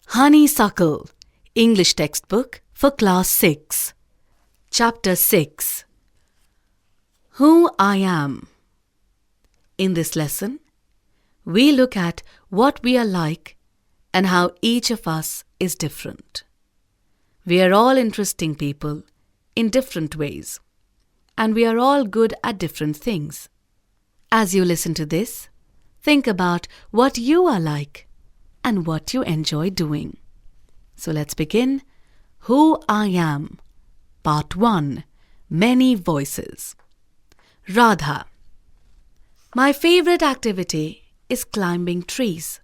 Honeysuckle, English textbook for Class 6. Chapter 6. Who I Am. In this lesson, we look at what we are like and how each of us is different. We are all interesting people in different ways, and we are all good at different things. As you listen to this, think about what you are like and what you enjoy doing. So let's begin. Who I Am, Part 1, Many Voices. Radha. My favorite activity is climbing trees.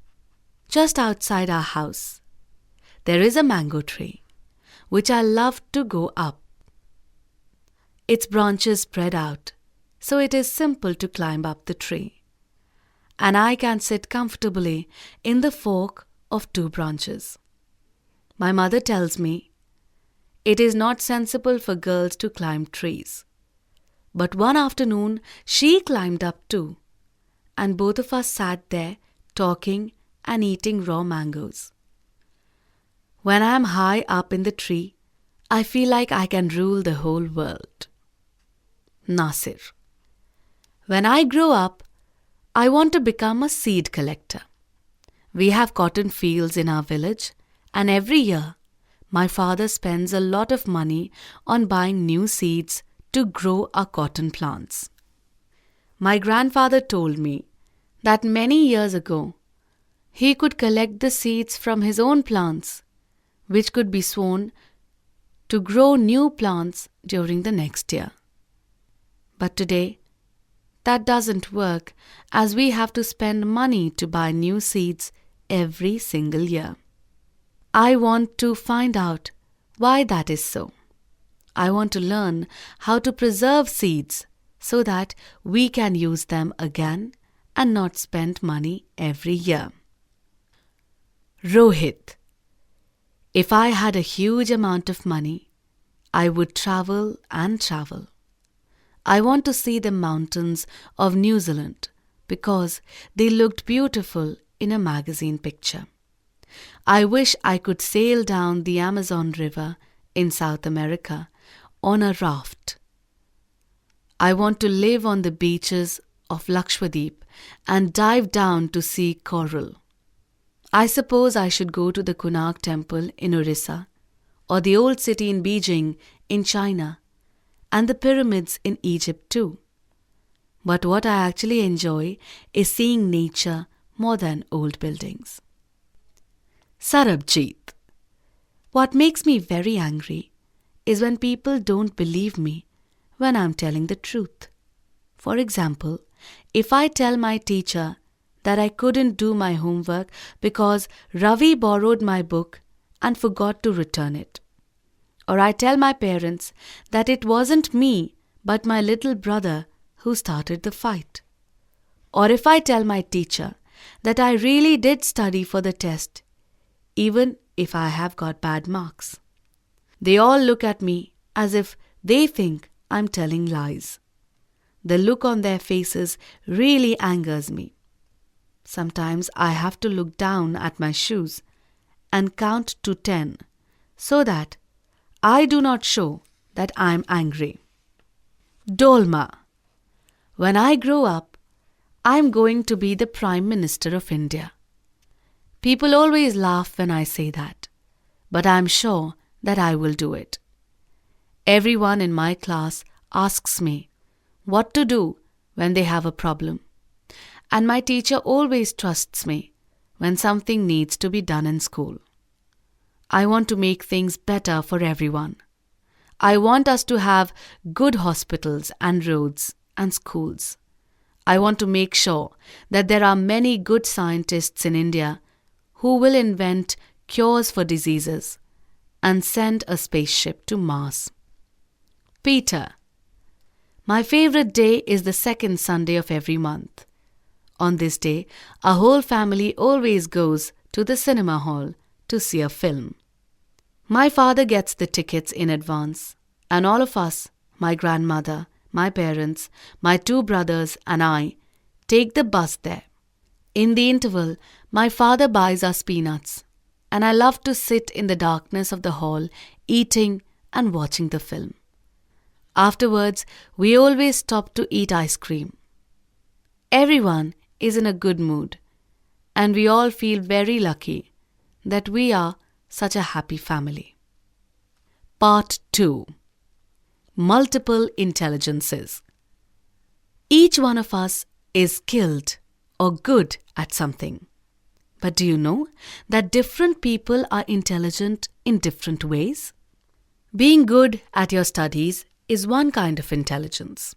Just outside our house, there is a mango tree, which I love to go up. Its branches spread out, so it is simple to climb up the tree. And I can sit comfortably in the fork of 2 branches. My mother tells me it is not sensible for girls to climb trees. But one afternoon she climbed up too, and both of us sat there talking and eating raw mangoes. When I am high up in the tree, I feel like I can rule the whole world. Nasir. When I grow up, I want to become a seed collector. We have cotton fields in our village, and every year, my father spends a lot of money on buying new seeds to grow our cotton plants. My grandfather told me that many years ago, he could collect the seeds from his own plants, which could be sown to grow new plants during the next year. But today, that doesn't work, as we have to spend money to buy new seeds every single year. I want to find out why that is so. I want to learn how to preserve seeds so that we can use them again and not spend money every year. Rohit. If I had a huge amount of money, I would travel and travel. I want to see the mountains of New Zealand because they looked beautiful in a magazine picture. I wish I could sail down the Amazon River in South America on a raft. I want to live on the beaches of Lakshadweep and dive down to see coral. I suppose I should go to the Konark Temple in Orissa, or the old city in Beijing in China, and the pyramids in Egypt too. But what I actually enjoy is seeing nature more than old buildings. Sarabjit. What makes me very angry is when people don't believe me when I'm telling the truth. For example, if I tell my teacher that I couldn't do my homework because Ravi borrowed my book and forgot to return it. Or I tell my parents that it wasn't me but my little brother who started the fight. Or if I tell my teacher that I really did study for the test, even if I have got bad marks. They all look at me as if they think I'm telling lies. The look on their faces really angers me. Sometimes I have to look down at my shoes and count to 10 so that I do not show that I am angry. Dolma. When I grow up, I am going to be the Prime Minister of India. People always laugh when I say that, but I am sure that I will do it. Everyone in my class asks me what to do when they have a problem, and my teacher always trusts me when something needs to be done in school. I want to make things better for everyone. I want us to have good hospitals and roads and schools. I want to make sure that there are many good scientists in India who will invent cures for diseases and send a spaceship to Mars. Peter. My favorite day is the second Sunday of every month. On this day, our whole family always goes to the cinema hall to see a film. My father gets the tickets in advance, and all of us, my grandmother, my parents, my 2 brothers and I, take the bus there. In the interval, my father buys us peanuts, and I love to sit in the darkness of the hall, eating and watching the film. Afterwards, we always stop to eat ice cream. Everyone is in a good mood, and we all feel very lucky that we are such a happy family. Part 2. Multiple intelligences. Each one of us is skilled or good at something. But do you know that different people are intelligent in different ways? Being good at your studies is one kind of intelligence,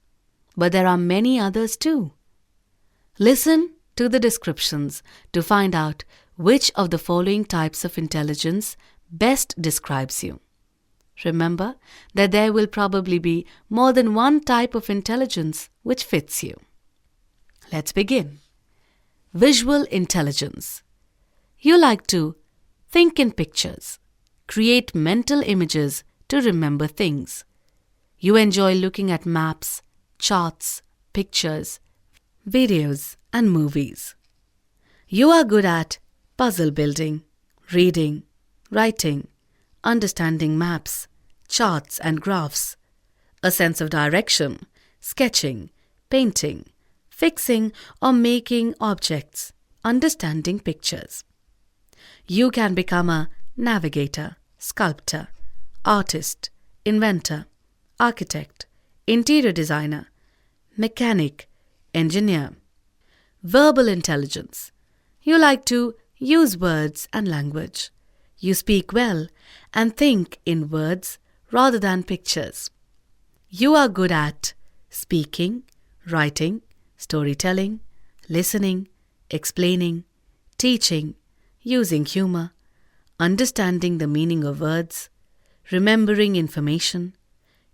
but there are many others too. Listen to the descriptions to find out which of the following types of intelligence best describes you. Remember that there will probably be more than one type of intelligence which fits you. Let's begin. Visual intelligence. You like to think in pictures, create mental images to remember things. You enjoy looking at maps, charts, pictures, videos, and movies. You are good at puzzle building, reading, writing, understanding maps, charts and graphs, a sense of direction, sketching, painting, fixing or making objects, understanding pictures. You can become a navigator, sculptor, artist, inventor, architect, interior designer, mechanic, engineer. Verbal intelligence. You like to use words and language. You speak well and think in words rather than pictures. You are good at speaking, writing, storytelling, listening, explaining, teaching, using humor, understanding the meaning of words, remembering information,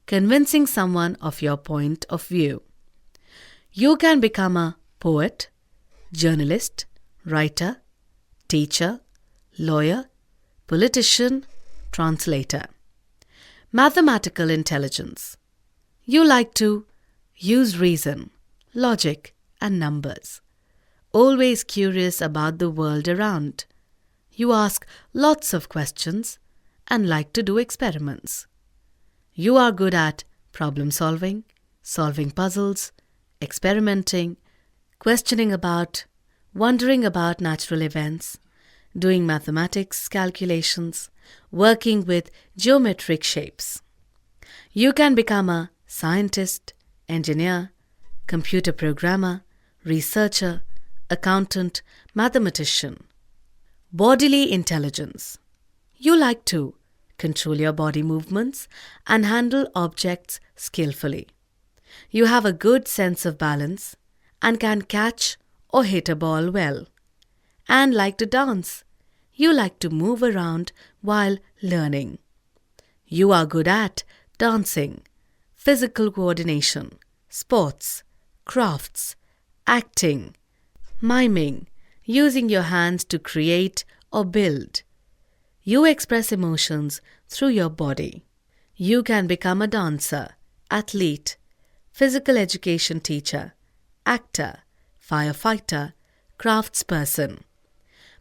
convincing someone of your point of view. You can become a poet, journalist, writer, teacher, lawyer, politician, translator. Mathematical intelligence. You like to use reason, logic, and numbers. Always curious about the world around. You ask lots of questions and like to do experiments. You are good at problem solving, solving puzzles, experimenting, questioning about, wondering about natural events, doing mathematics calculations, working with geometric shapes. You can become a scientist, engineer, computer programmer, researcher, accountant, mathematician. Bodily intelligence. You like to control your body movements and handle objects skillfully. You have a good sense of balance and can catch or hit a ball well. And like to dance. You like to move around while learning. You are good at dancing, physical coordination, sports, crafts, acting, miming, using your hands to create or build. You express emotions through your body. You can become a dancer, athlete, physical education teacher, actor, firefighter, craftsperson.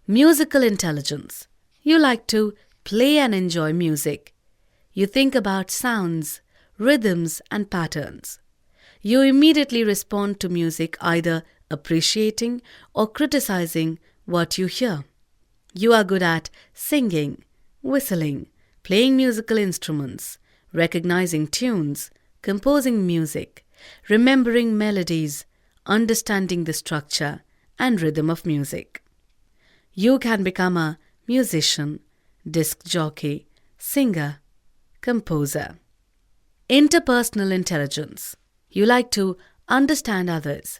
Musical intelligence. You like to play and enjoy music. You think about sounds, rhythms, and patterns. You immediately respond to music, either appreciating or criticizing what you hear. You are good at singing, whistling, playing musical instruments, recognizing tunes, composing music, remembering melodies, understanding the structure and rhythm of music. You can become a musician, disc jockey, singer, composer. Interpersonal intelligence. You like to understand others.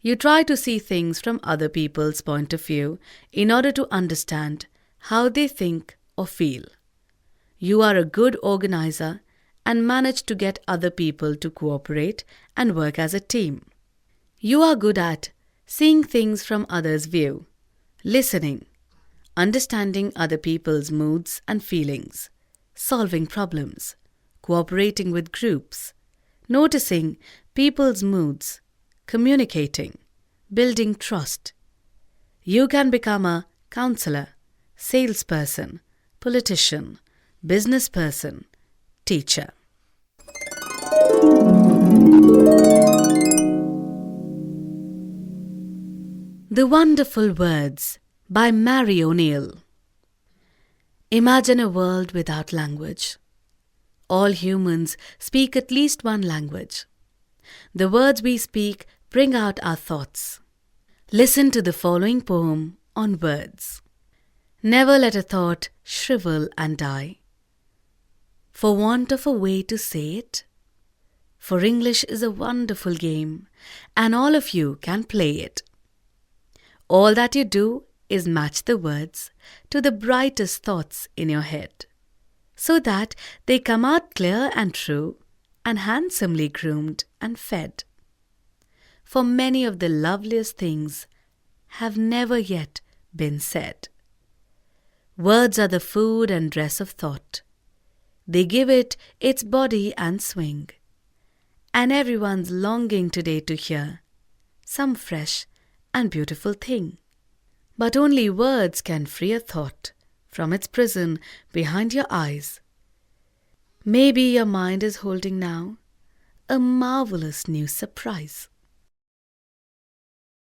You try to see things from other people's point of view in order to understand how they think or feel. You are a good organizer and manage to get other people to cooperate and work as a team. You are good at seeing things from others' view, listening, understanding other people's moods and feelings, solving problems, cooperating with groups, noticing people's moods, communicating, building trust. You can become a counselor, salesperson, politician, business person, teacher. The Wonderful Words by Mary O'Neill. Imagine a world without language. All humans speak at least one language. The words we speak bring out our thoughts. Listen to the following poem on words. Never let a thought shrivel and die, for want of a way to say it. For English is a wonderful game, and all of you can play it. All that you do is match the words to the brightest thoughts in your head, so that they come out clear and true and handsomely groomed and fed. For many of the loveliest things have never yet been said. Words are the food and dress of thought. They give it its body and swing, and everyone's longing today to hear some fresh and beautiful thing. But only words can free a thought from its prison behind your eyes. Maybe your mind is holding now a marvelous new surprise.